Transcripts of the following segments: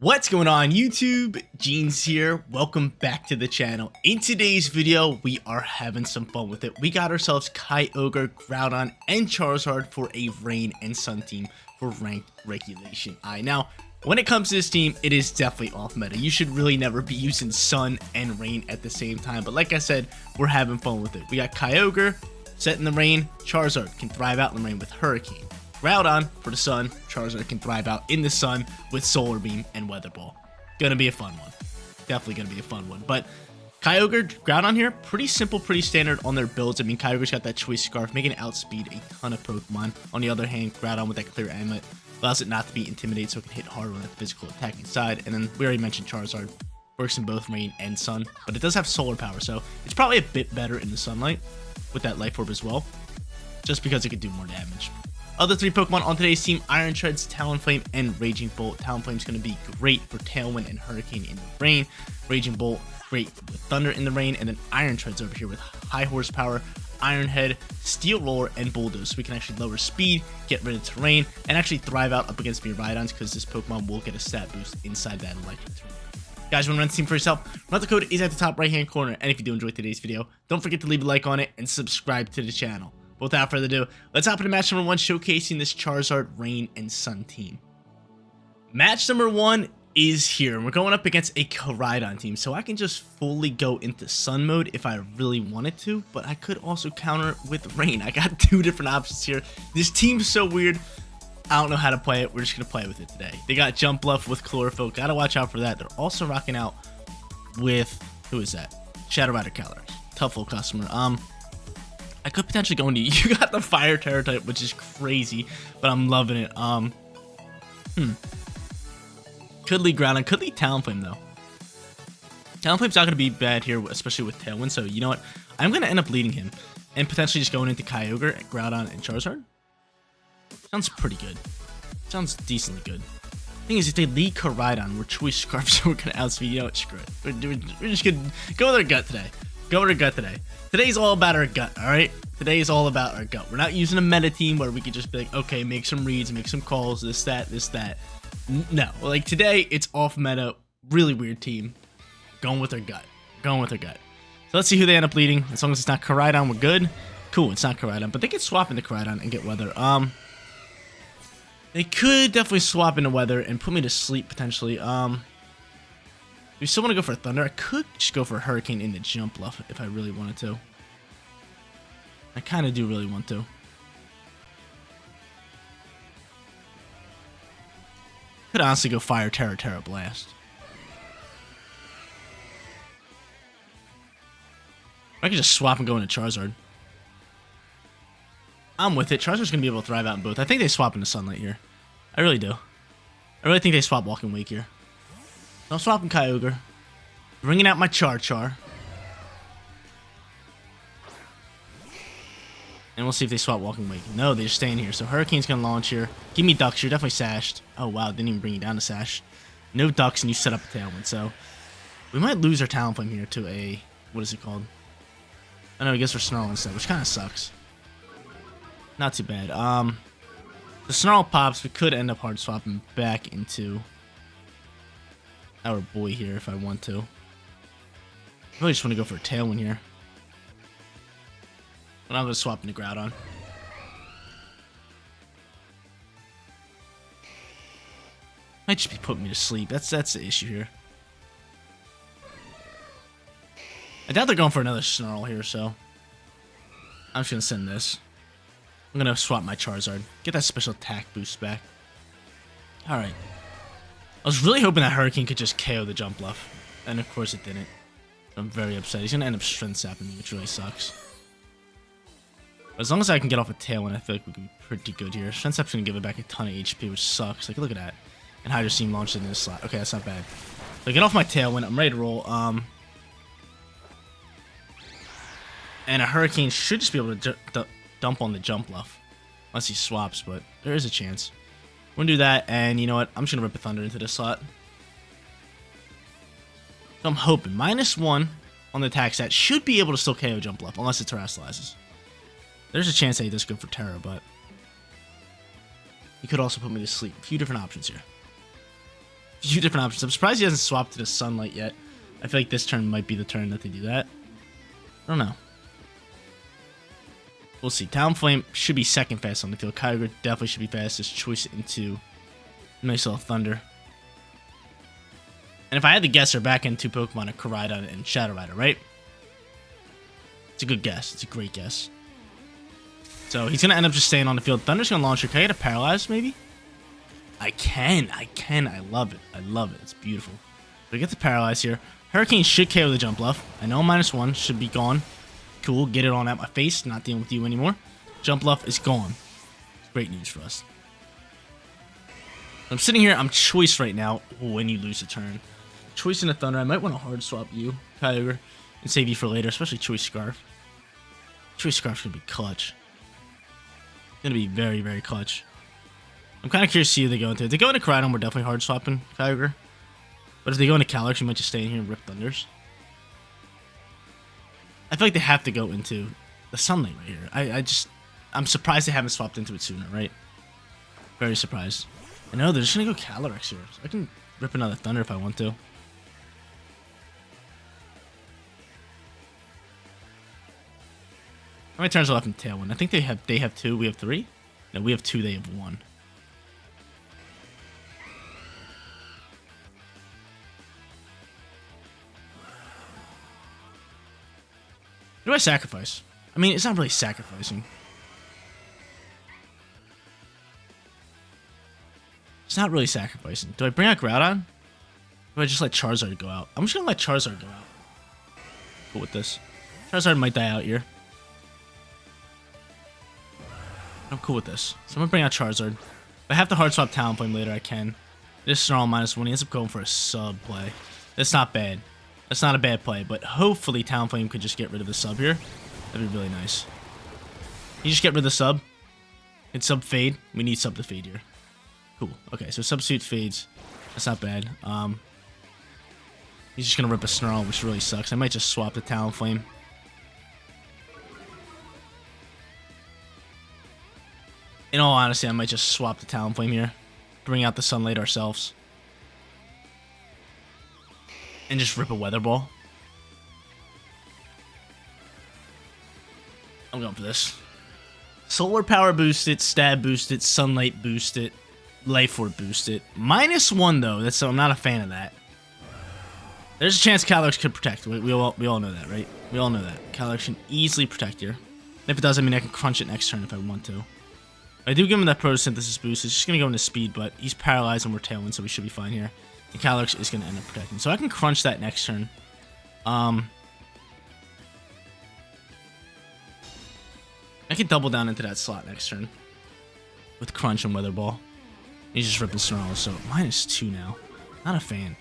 What's going on YouTube? Jeans here. Welcome back to the channel. In today's video, we are having some fun with it. We got ourselves Kyogre, Groudon, and Charizard for a Rain and Sun team for ranked regulation. Now, when it comes to this team, it is definitely off meta. You should really never be using Sun and Rain at the same time. But like I said, we're having fun with it. We got Kyogre set in the rain. Charizard can thrive out in the rain with Hurricane. Groudon for the sun. Charizard can thrive out in the sun with Solar Beam and Weather Ball. Gonna be a fun one. Definitely gonna be a fun one. But Kyogre, Groudon here, pretty simple, pretty standard on their builds. I mean, Kyogre's got that Choice Scarf, making it outspeed a ton of Pokemon. On the other hand, Groudon with that Clear Amulet allows it not to be intimidated, so it can hit harder on the physical attacking side. And then we already mentioned Charizard works in both rain and sun, but it does have solar power, so it's probably a bit better in the sunlight with that Life Orb as well, just because it could do more damage. Other three Pokemon on today's team, Iron Treads, Talonflame, and Raging Bolt. Talonflame's going to be great for Tailwind and Hurricane in the rain. Raging Bolt, great with Thunder in the rain. And then Iron Treads over here with high horsepower, Iron Head, Steel Roller, and Bulldoze. So we can actually lower speed, get rid of terrain, and actually thrive out up against Miraidons because this Pokemon will get a stat boost inside that electric terrain. Guys, want to run the team for yourself? The code is at the top right-hand corner. And if you do enjoy today's video, don't forget to leave a like on it and subscribe to the channel. But without further ado, let's hop into match number 1, showcasing this Charizard, Rain, and Sun team. Match number 1 is here, and we're going up against a Koraidon team, so I can just fully go into Sun mode if I really wanted to, but I could also counter with Rain. I got two different options here. This team's so weird, I don't know how to play it. We're just going to play with it today. They got Jump Bluff with Chlorophyll. Got to watch out for that. They're also rocking out with, who is that? Shadow Rider Calories. Tough little customer. I could potentially go into, you got the Fire Terror type, which is crazy, but I'm loving it. Could lead Groudon, could lead Talonflame though. Talonflame's not going to be bad here, especially with Tailwind, so you know what? I'm going to end up leading him and potentially just going into Kyogre, Groudon, and Charizard. Sounds pretty good. Sounds decently good. Thing is, if they lead Koraidon, we're Choice Scarf, so we're going to outspeed. You know what? Screw it. We're just going to go with our gut today. Go with our gut today. Today's all about our gut, alright? Today is all about our gut. We're not using a meta team where we could just be like, okay, make some reads, make some calls, this, that, this, that. No. Like, today, it's off meta. Really weird team. Going with our gut. Going with our gut. So let's see who they end up leading. As long as it's not Koraidon, we're good. Cool, it's not Koraidon. But they could swap into Koraidon and get Weather. They could definitely swap into Weather and put me to sleep, potentially. If you still want to go for Thunder, I could just go for Hurricane into Jump Bluff if I really wanted to. I kind of do really want to. Could honestly go Fire Terror, Terra Blast. I could just swap and go into Charizard. I'm with it. Charizard's going to be able to thrive out in both. I think they swap into Sunlight here. I really do. I really think they swap Walking Wake here. I'm swapping Kyogre. Bringing out my Char. And we'll see if they swap Walking Wake. No, they're staying here. So Hurricane's going to launch here. Give me Ducks. You're definitely sashed. Oh, wow. Didn't even bring you down to sash. No Ducks, and you set up a Tailwind. So we might lose our Talonflame here to a... What is it called? I know, I guess we're Snarl instead, which kind of sucks. Not too bad. The Snarl pops. We could end up hard swapping back into our boy here if I want to. I really just want to go for a Tailwind here. And I'm going to swap into Groudon. Might just be putting me to sleep. That's the issue here. I doubt they're going for another Snarl here, so I'm just going to send this. I'm going to swap my Charizard. Get that special attack boost back. Alright. I was really hoping that Hurricane could just KO the Jump Bluff. And of course it didn't. I'm very upset. He's going to end up Strength Sapping me, which really sucks. But as long as I can get off a Tailwind, I feel like we can be pretty good here. Strength Sap's going to give it back a ton of HP, which sucks. Like, look at that. And Hydro Seam launched it in this slot. Okay, that's not bad. So I get off my Tailwind. I'm ready to roll. And a Hurricane should just be able to dump on the Jump Bluff. Unless he swaps, but there is a chance. We're going to do that, and you know what? I'm just going to rip a Thunder into this slot. So I'm hoping. -1 on the attack stat. Should be able to still KO Jump Bluff, unless it Terastallizes. There's a chance that he does good for Terra, but he could also put me to sleep. A few different options here. few different options. I'm surprised he hasn't swapped to the Sunlight yet. I feel like this turn might be the turn that they do that. I don't know. We'll see. Talonflame should be second fast on the field. Kyogre definitely should be fastest. Choice into nice little Thunder. And if I had to guess, our back end two Pokemon are Koraidon and Shadow Rider, right? It's a good guess. It's a great guess. So he's going to end up just staying on the field. Thunder's going to launch her. Can I get a Paralyze, maybe? I can. I love it. I love it. It's beautiful. We get the Paralyze here. Hurricane should KO the Jump Bluff. I know -1 should be gone. Cool. Get it on out my face. Not dealing with you anymore. Jump Bluff is gone. Great news for us. I'm sitting here. I'm choice right now. When you lose a turn. Choice in a Thunder. I might want to hard swap you, Kyogre, and save you for later, especially Choice Scarf. Choice Scarf's going to be clutch. Going to be very, very clutch. I'm kind of curious to see who they go into. If they go into Koraidon, we're definitely hard swapping Kyogre. But if they go into Calyrex, we might just stay in here and rip Thunders. I feel like they have to go into the Sunlight right here. I'm surprised they haven't swapped into it sooner, right? Very surprised. I know, they're just going to go Calyrex here. So I can rip another Thunder if I want to. How many turns left in Tailwind? I think they have 2, we have 3? No, we have 2, they have 1. What do I sacrifice? I mean, it's not really sacrificing. It's not really sacrificing. Do I bring out Groudon? Or do I just let Charizard go out? I'm just gonna let Charizard go out. Cool with this. Charizard might die out here. I'm cool with this. So I'm gonna bring out Charizard. If I have to hard swap Talonflame later, I can. This Snarl -1. He ends up going for a sub play. That's not bad. That's not a bad play, but hopefully Talonflame could just get rid of the sub here. That'd be really nice. You just get rid of the sub. It's sub fade. We need sub to fade here. Cool. Okay, so substitute fades. That's not bad. He's just gonna rip a Snarl, which really sucks. I might just swap the Talonflame. In all honesty, I might just swap the Talonflame here. Bring out the Sunlight ourselves. And just rip a Weather Ball. I'm going for this. Solar Power boost it, Stab boost it, Sunlight boost it, Life Orb boost it. -1 though, I'm not a fan of that. There's a chance Calyrex could protect. We all know that, right? We all know that. Calyrex can easily protect here. And if it does, I mean, I can crunch it next turn if I want to. I do give him that Photosynthesis boost. It's just going to go into speed, but he's paralyzed and we're Tailwind, so we should be fine here. And Calyrex is going to end up protecting. So I can crunch that next turn. I can double down into that slot next turn. With Crunch and Weather Ball. He's just ripping Snarls, so -2 now. Not a fan.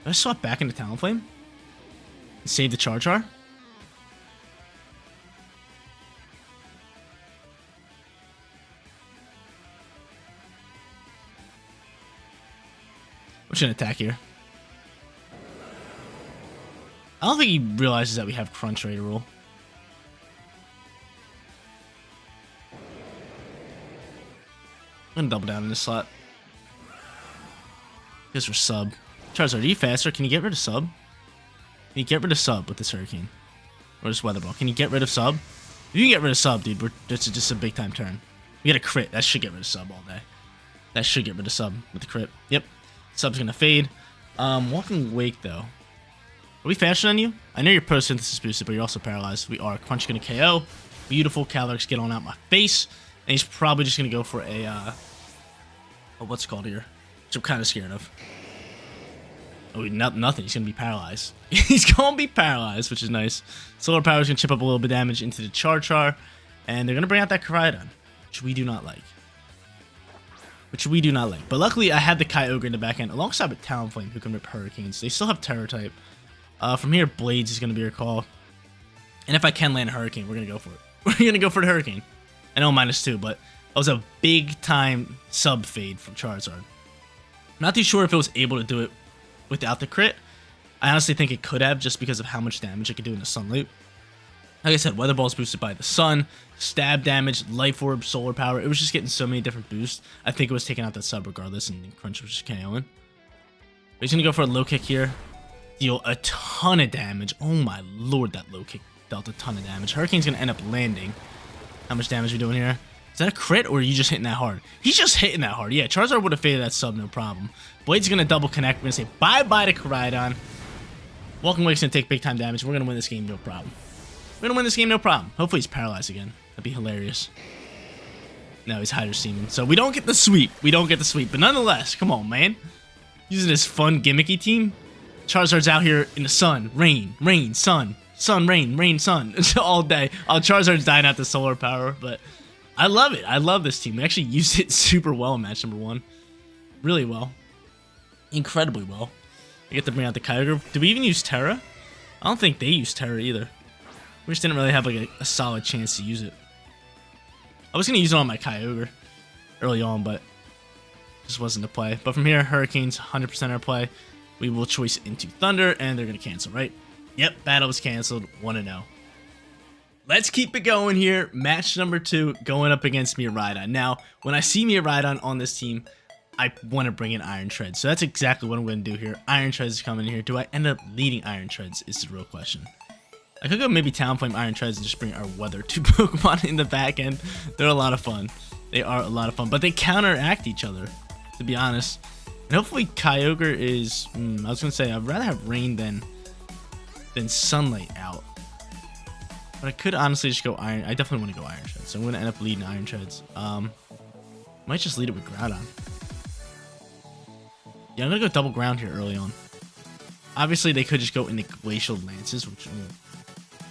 Did I swap back into Talonflame? And save the Charger? I'm just gonna attack here. I don't think he realizes that we have Crunch ready to roll. I'm gonna double down in this slot. Because we're sub. Charizard, are you faster? Can you get rid of sub? Can you get rid of sub with this Hurricane? Or this Weather Ball? Can you get rid of sub? If you can get rid of sub, dude, it's just a big time turn. We get a crit. That should get rid of sub all day. That should get rid of sub with the crit. Yep. Sub's gonna fade. Walking Wake though. Are we faster than you? I know you're Photosynthesis boosted, but you're also paralyzed. We are. Crunch gonna KO. Beautiful. Calyrex, get on out my face. And he's probably just gonna go for a what's it called here? Which I'm kind of scared of. Oh, nothing. He's gonna be paralyzed. He's gonna be paralyzed, which is nice. Solar Power is gonna chip up a little bit of damage into the Char, and they're gonna bring out that Koraidon, which we do not like. But luckily, I have the Kyogre in the back end alongside with Talonflame, who can rip Hurricanes. They still have Terror type. From here, Blades is gonna be our call. And if I can land a Hurricane, we're gonna go for it. We're gonna go for the Hurricane. I know -2, but that was a big time sub fade from Charizard. Not too sure if it was able to do it without the crit. I honestly think it could have, just because of how much damage it could do in the Sunlight. Like I said, Weather Ball is boosted by the Sun, Stab damage, Life Orb, Solar Power. It was just getting so many different boosts. I think it was taking out that sub regardless, and Crunch was just KOing. He's gonna go for a low kick here. Deal a ton of damage. Oh my lord, that low kick dealt a ton of damage. Hurricane's gonna end up landing. How much damage are we doing here? Is that a crit, or are you just hitting that hard? He's just hitting that hard. Yeah, Charizard would have faded that sub, no problem. Blade's gonna double connect. We're gonna say bye-bye to Koraidon. Welcome Wake's gonna take big time damage. We're gonna win this game, no problem. We're gonna win this game, no problem. Hopefully he's paralyzed again. That'd be hilarious. No, he's Hydro Steaming. So we don't get the sweep. We don't get the sweep. But nonetheless, come on, man. Using this fun, gimmicky team. Charizard's out here in the sun. Rain, rain, sun. Sun, rain, rain, sun. All day. Charizard's dying out the solar power. But I love it. I love this team. We actually used it super well in match number 1. Really well. Incredibly well. I get to bring out the Kyogre. Did we even use Terra? I don't think they used Terra either. We just didn't really have like a solid chance to use it. I was going to use it on my Kyogre early on, but just wasn't the play. But from here, Hurricane's 100% our play. We will choice into Thunder, and they're going to cancel, right? Yep, battle was canceled. 1-0. Let's keep it going here. Match number 2, going up against Miraidon. Now, when I see Miraidon on this team, I want to bring in Iron Treads. So that's exactly what I'm going to do here. Iron Treads is coming in here. Do I end up leading Iron Treads is the real question. I could go maybe Talonflame, Iron Treads, and just bring our Weather 2 Pokemon in the back end. They're a lot of fun. They are a lot of fun, but they counteract each other, to be honest. And hopefully Kyogre is... I was going to say, I'd rather have Rain than Sunlight out. But I could honestly just go Iron... I definitely want to go Iron Treads, so I'm going to end up leading Iron Treads. Might just lead it with Groudon. Yeah, I'm going to go double ground here early on. Obviously, they could just go into Glacial Lances, which...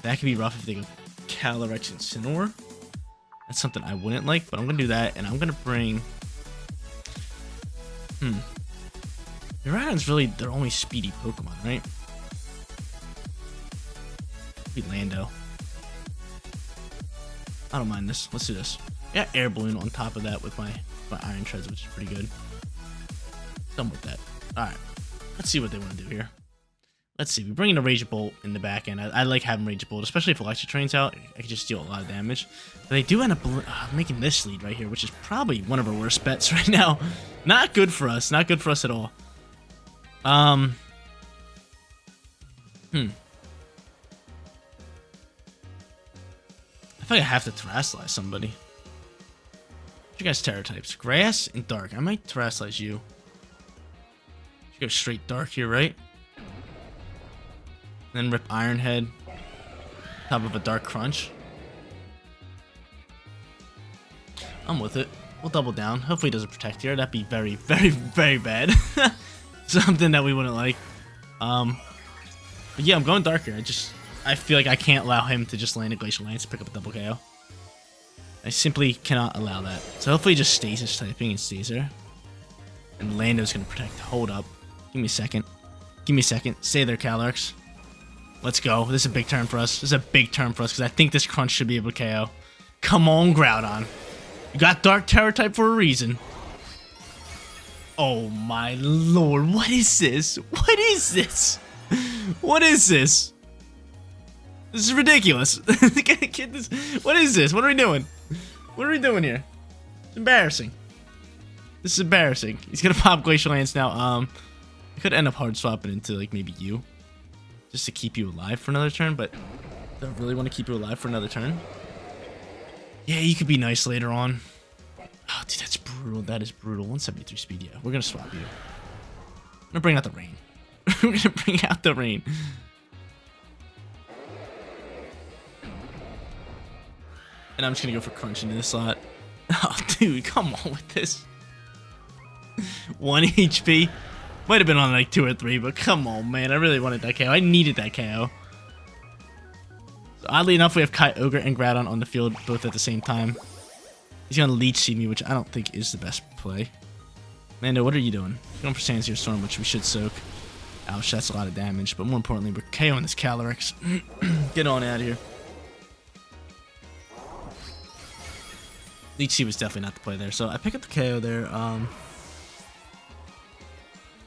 that could be rough if they go Calyrex and Incineroar. That's something I wouldn't like, but I'm going to do that, and I'm going to bring... Miraidon's really their only speedy Pokemon, right? Maybe Lando. I don't mind this. Let's do this. I got Air Balloon on top of that with my Iron Treads, which is pretty good. Done with that. Alright. Let's see what they want to do here. Let's see. We bring in a Rage Bolt in the back end. I like having Rage Bolt, especially if Electric Train's out. I can just deal a lot of damage. But they do end up making this lead right here, which is probably one of our worst bets right now. Not good for us. Not good for us at all. I feel like I have to Terrasilize somebody. What you guys Terra types? Grass and Dark. I might Terrasilize you. Go straight Dark here, right? Then rip Iron Head. Top of a Dark Crunch. I'm with it. We'll double down. Hopefully he doesn't protect here. That'd be very, very, very bad. Something that we wouldn't like. But yeah, I'm going Dark here. I feel like I can't allow him to just land a Glacial Lance and pick up a double KO. I simply cannot allow that. So hopefully he just stays his typing and stays there. And Lando's gonna protect. Hold up. Give me a second. Give me a second. Stay there, Calyrex. Let's go. This is a big turn for us. This is a big turn for us because I think this Crunch should be able to KO. Come on, Groudon. You got Dark Terror type for a reason. Oh my lord. What is this? What is this? What is this? This is ridiculous. What is this? What are we doing? What are we doing here? It's embarrassing. This is embarrassing. He's gonna pop Glacial Lance now. I could end up hard swapping into like maybe you. Just to keep you alive for another turn, but do I really want to keep you alive for another turn? Yeah, you could be nice later on. Oh, dude, that's brutal. That is brutal. 173 speed, yeah. We're going to swap you. I'm going to bring out the Rain. We're going to bring out the Rain. And I'm just going to go for Crunch into the slot. Oh, dude, come on with this. 1 HP. Might have been on like 2 or 3, but come on, man. I really wanted that KO. I needed that KO. So oddly enough, we have Kyogre and Groudon on the field both at the same time. He's going to Leech Seed me, which I don't think is the best play. Lando, what are you doing? You're going for Sandsear Storm, which we should soak. Ouch, that's a lot of damage. But more importantly, we're KOing this Calyrex. Get on out of here. Leech Seed was definitely not the play there. So I pick up the KO there. I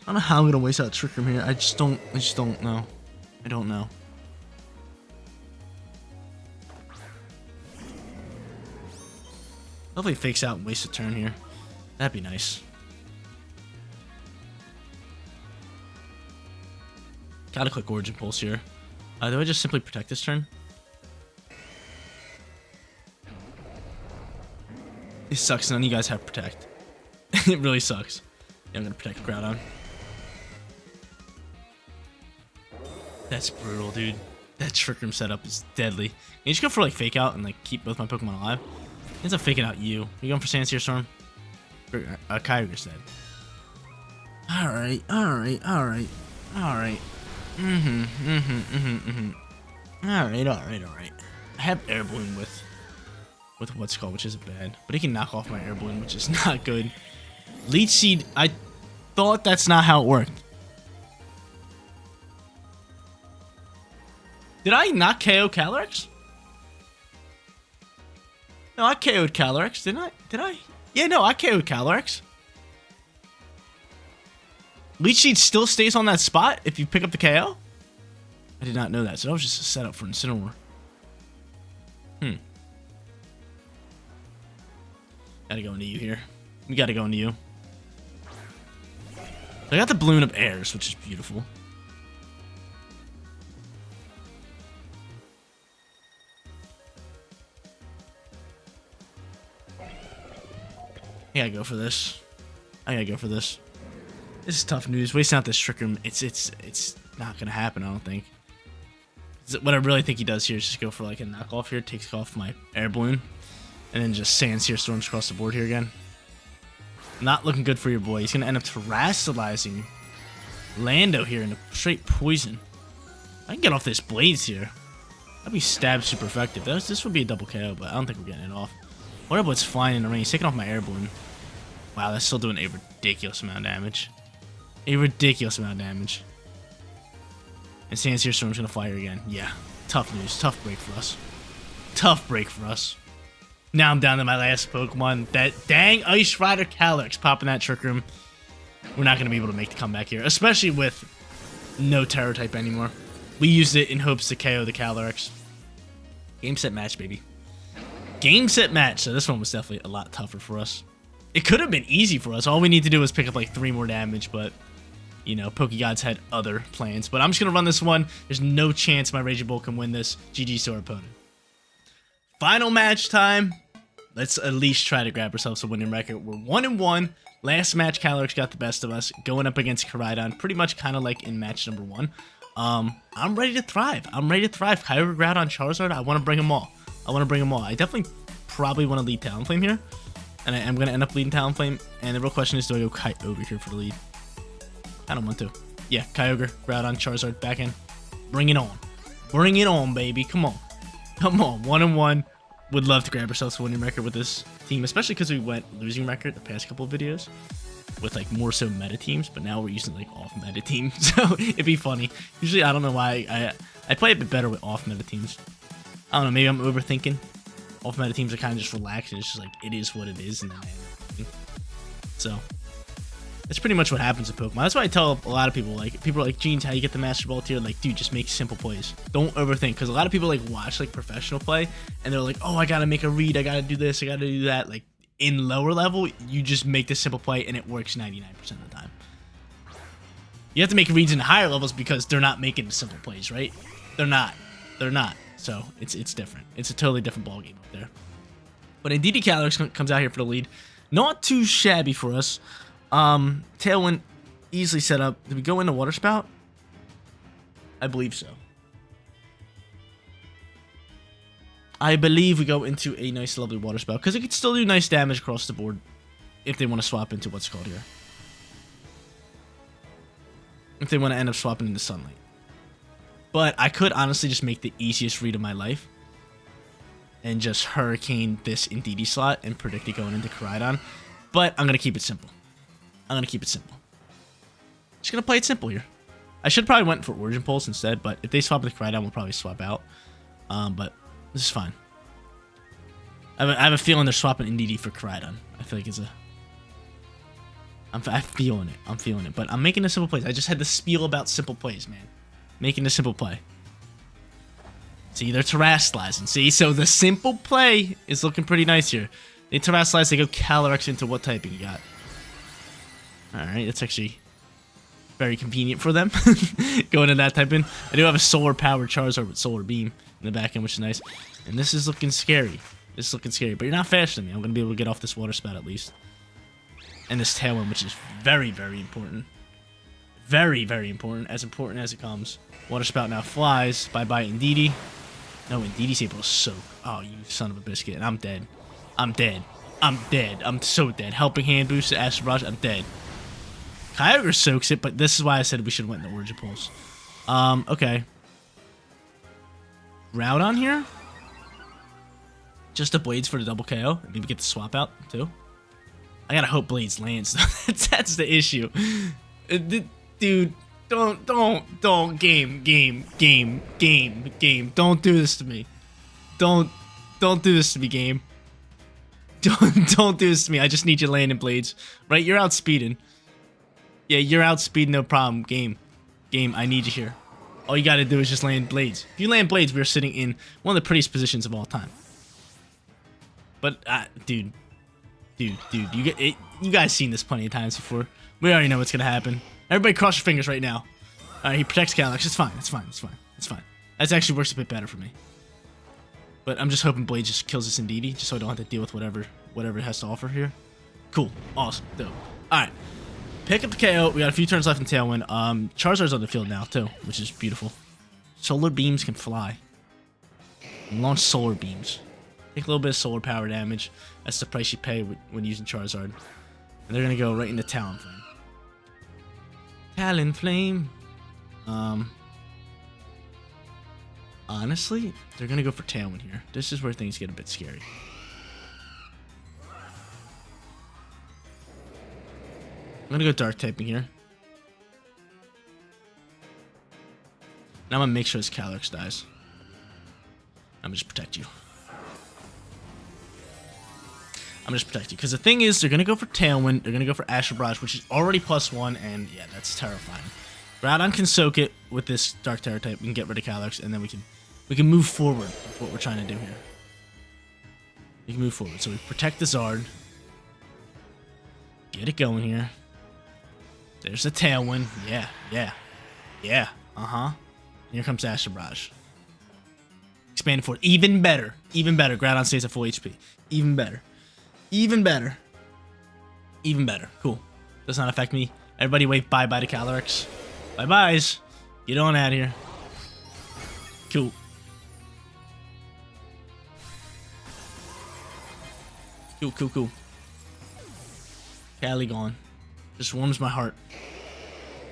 don't know how I'm gonna waste out Trick Room here. I just don't know. I don't know. Hopefully he fakes out and wastes a turn here. That'd be nice. Gotta click Origin Pulse here. Do I just simply protect this turn? It sucks. None of you guys have Protect. It really sucks. Yeah, I'm gonna protect Groudon. That's brutal, dude. That Trick Room setup is deadly. You just go for like Fake Out and like keep both my Pokemon alive. He ends up faking out you. You going for Sandsear Storm? Kyogre's dead. Alright. Alright. Alright. Alright. Alright. I have Air Balloon with what's called, which isn't bad. But he can knock off my Air Balloon, which is not good. Leech Seed, I thought that's not how it worked. Did I not KO Calyrex? No, I KO'd Calyrex, didn't I? Did I? Yeah, no, I KO'd Calyrex. Leech Seed still stays on that spot if you pick up the KO? I did not know that, so that was just a setup for Incineroar. Gotta go into you here. We gotta go into you. I got the Balloon of Airs, which is beautiful. I gotta go for this. This is tough news. Wasting out this Trick Room, it's not gonna happen, I don't think. What I really think he does here is just go for like a knockoff here, takes off my Air Balloon, and then just Sandsear Storms across the board here again. Not looking good for your boy. He's gonna end up terrestrializing Lando here into straight poison. I can get off this Blades here. That'd be stab super effective. This would be a double KO, but I don't think we're getting it off. Whatever, it's flying in the rain. He's taking off my Air Balloon. Wow, that's still doing a ridiculous amount of damage. A ridiculous amount of damage. And Sandsear Storm's gonna fly here again. Yeah, tough news. Tough break for us. Tough break for us. Now I'm down to my last Pokemon. That dang Ice Rider Calyrex popping that Trick Room. We're not gonna be able to make the comeback here, especially with no Terror type anymore. We used it in hopes to KO the Calyrex. Game, set, match, baby. Game, set, match. So this one was definitely a lot tougher for us. It could have been easy for us. All we need to do is pick up like 3 more damage, but you know, Pokegods had other plans. But I'm just gonna run this one. There's no chance my Raging Bull can win this. GG's to our opponent. Final match time. Let's at least try to grab ourselves a winning record. We're 1-1. Last match, Calyrex got the best of us. Going up against Koraidon, pretty much kind of like in match number 1. I'm ready to thrive. Kyogre, Groudon, Charizard. I want to bring them all. I definitely probably want to lead Talonflame here. And I am going to end up leading Talonflame. And the real question is, do I go Kyogre here for the lead? I don't want to. Yeah, Kyogre, Groudon, Charizard, back in. Bring it on. Bring it on, baby. Come on. 1-1. Would love to grab ourselves a winning record with this team, especially because we went losing record the past couple of videos with like more so meta teams, but now we're using like off meta teams, so it'd be funny. Usually, I don't know why I play a bit better with off meta teams. I don't know, maybe I'm overthinking. Off meta teams are kind of just relaxed, and it's just like it is what it is, and then so that's pretty much what happens with Pokemon. That's why I tell a lot of people, like, people are like, Jeans, how you get the Master Ball tier? Like, dude, just make simple plays. Don't overthink, because a lot of people, like, watch, like, professional play, and they're like, oh, I gotta make a read, I gotta do this, I gotta do that. Like, in lower level, you just make the simple play, and it works 99% of the time. You have to make reads in the higher levels because they're not making the simple plays, right? They're not. So, it's different. It's a totally different ballgame up there. But Indeedee Calyrex comes out here for the lead. Not too shabby for us. Tailwind easily set up. Did we go into Water Spout? I believe so. I believe we go into a nice, lovely Water Spout, because it could still do nice damage across the board if they want to swap into what's called here. If they want to end up swapping into Sunlight. But I could honestly just make the easiest read of my life and just Hurricane this Indeedee slot and predict it going into Koraidon. But I'm going to keep it simple. Just going to play it simple here. I should probably went for Origin Pulse instead, but if they swap into Koraidon, we'll probably swap out. But this is fine. I have a feeling they're swapping Indeedee for Koraidon. I feel like it's a... I'm feeling it. But I'm making the simple plays. I just had to spiel about simple plays, man. Making a simple play. See, they're terrestrializing. See, so the simple play is looking pretty nice here. They terrestrialize, they go Calyrex into what typing you got. Alright, that's actually very convenient for them. Going in that type in. I do have a solar powered Charizard with Solar Beam in the back end, which is nice. And this is looking scary. This is looking scary. But you're not faster than me. I'm going to be able to get off this Water Spout at least. And this Tailwind, which is very, very important. Very, very important. As it comes. Water Spout now flies. Bye-bye, Indeedee. No, Indeedee's able to soak. Oh, you son of a biscuit. And I'm dead. I'm dead. I'm dead. I'm so dead. Helping Hand boost to Astral Barrage. I'm dead. Kyogre soaks it, but this is why I said we should have went in the Origin Pulse. Okay. Groudon here? Just the Blades for the double KO. Maybe get the swap out, too. I gotta hope Blades lands, though. That's the issue. Dude, don't. Game. Don't do this to me. Don't do this to me, game. Don't do this to me. I just need you landing Blades. Right? You're outspeeding. Yeah, you're outspeeding, no problem. Game, I need you here. All you gotta do is just land Blades. If you land Blades, we're sitting in one of the prettiest positions of all time. But, dude, you guys seen this plenty of times before. We already know what's gonna happen. Everybody cross your fingers right now. Alright, he protects Calyrex. It's fine. That actually works a bit better for me. But I'm just hoping Blade just kills this Indeedee, just so I don't have to deal with whatever it has to offer here. Cool. Awesome. Dope. Alright. Pick up the KO. We got a few turns left in Tailwind. Charizard's on the field now, too, which is beautiful. Solar Beams can fly. And launch Solar Beams. Take a little bit of solar power damage. That's the price you pay when using Charizard. And they're going to go right into Talonflame. Talonflame. Honestly, they're going to go for Tailwind here. This is where things get a bit scary. I'm going to go Dark typing here. And I'm going to make sure this Calyrex dies. I'm going to just protect you. Because the thing is, they're going to go for Tailwind. They're going to go for Astral Barrage, which is already +1. And yeah, that's terrifying. Groudon can soak it with this Dark Terror type. We can get rid of Calyrex. And then we can move forward with what we're trying to do here. We can move forward. So we protect the Zard. Get it going here. There's a Tailwind. Yeah. And here comes Astral Barrage. Expanded forward. Even better. Groudon stays at full HP. Even better. Cool. Does not affect me. Everybody wave bye-bye to Calyrex. Bye-byes. Get on out of here. Cool. Cool. Cali gone. Just warms my heart.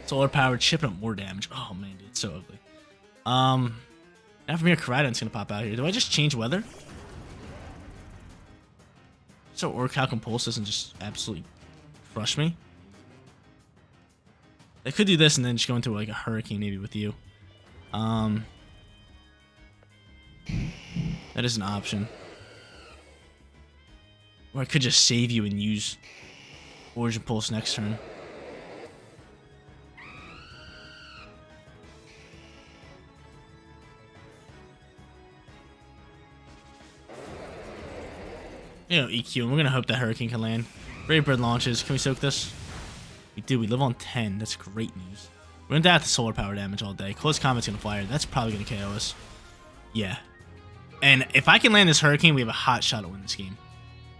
Solar powered, chipping up more damage. Oh man, dude, it's so ugly. Now from here, Koraidon's gonna pop out here. Do I just change weather? So Orichalcum Pulse doesn't just absolutely crush me. I could do this and then just go into like a Hurricane maybe with you. That is an option. Or I could just save you and use Origin Pulse next turn. You know, EQ, and we're gonna hope that Hurricane can land. Brave Bird launches. Can we soak this? We do. We live on 10. That's great news. We're gonna die with the solar power damage all day. Close Combat's gonna fire. That's probably gonna KO us. Yeah. And if I can land this Hurricane, we have a hot shot at winning this game.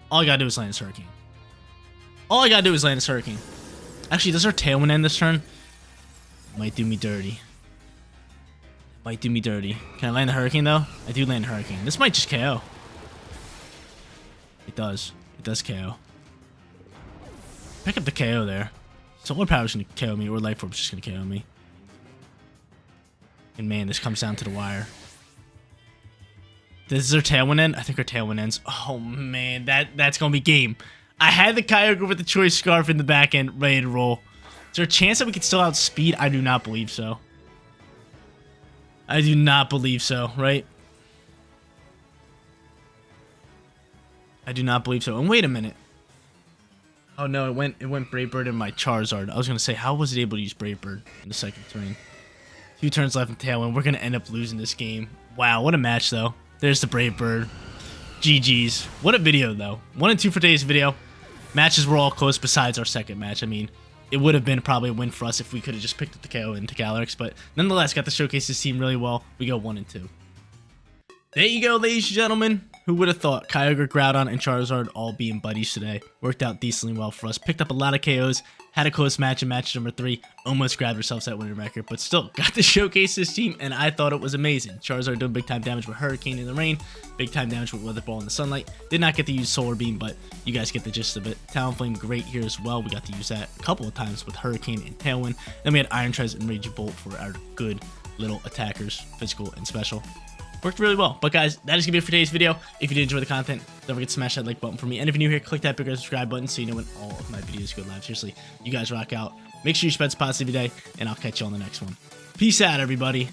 All I gotta do is land this Hurricane. Actually, does our Tailwind end this turn? Might do me dirty. Can I land the Hurricane, though? I do land the Hurricane. This might just KO. It does. It does KO. Pick up the KO there. Solar Power's gonna KO me, or Life Orb's just gonna KO me. And man, this comes down to the wire. Does our Tailwind end? I think our Tailwind ends. Oh man, that's gonna be game. I had the Kyogre with the Choice Scarf in the back end, ready to roll. Is there a chance that we could still outspeed? I do not believe so. Right? I do not believe so. And wait a minute. Oh no, it went Brave Bird in my Charizard. I was gonna say, how was it able to use Brave Bird in the second turn? 2 turns left in Tailwind. We're gonna end up losing this game. Wow, what a match though. There's the Brave Bird. GG's. What a video though. 1 and 2 for today's video. Matches were all close besides our second match. I mean, it would have been probably a win for us if we could have just picked up the KO into Calyrex, but nonetheless, got to showcase this team really well. We go 1 and 2. There you go, ladies and gentlemen. Who would have thought Kyogre, Groudon, and Charizard all being buddies today? Worked out decently well for us. Picked up a lot of KOs. Had a close match in match number 3. Almost grabbed ourselves that winning record, but still got to showcase this team, and I thought it was amazing. Charizard doing big time damage with Hurricane in the rain. Big time damage with Weather Ball in the sunlight. Did not get to use Solar Beam, but you guys get the gist of it. Talonflame great here as well. We got to use that a couple of times with Hurricane and Tailwind. Then we had Iron Treads and Raging Bolt for our good little attackers, physical and special. Worked really well. But guys, that is going to be it for today's video. If you did enjoy the content, don't forget to smash that like button for me. And if you're new here, click that big red subscribe button so you know when all of my videos go live. Seriously, you guys rock out. Make sure you spread some positivity today, and I'll catch you on the next one. Peace out, everybody.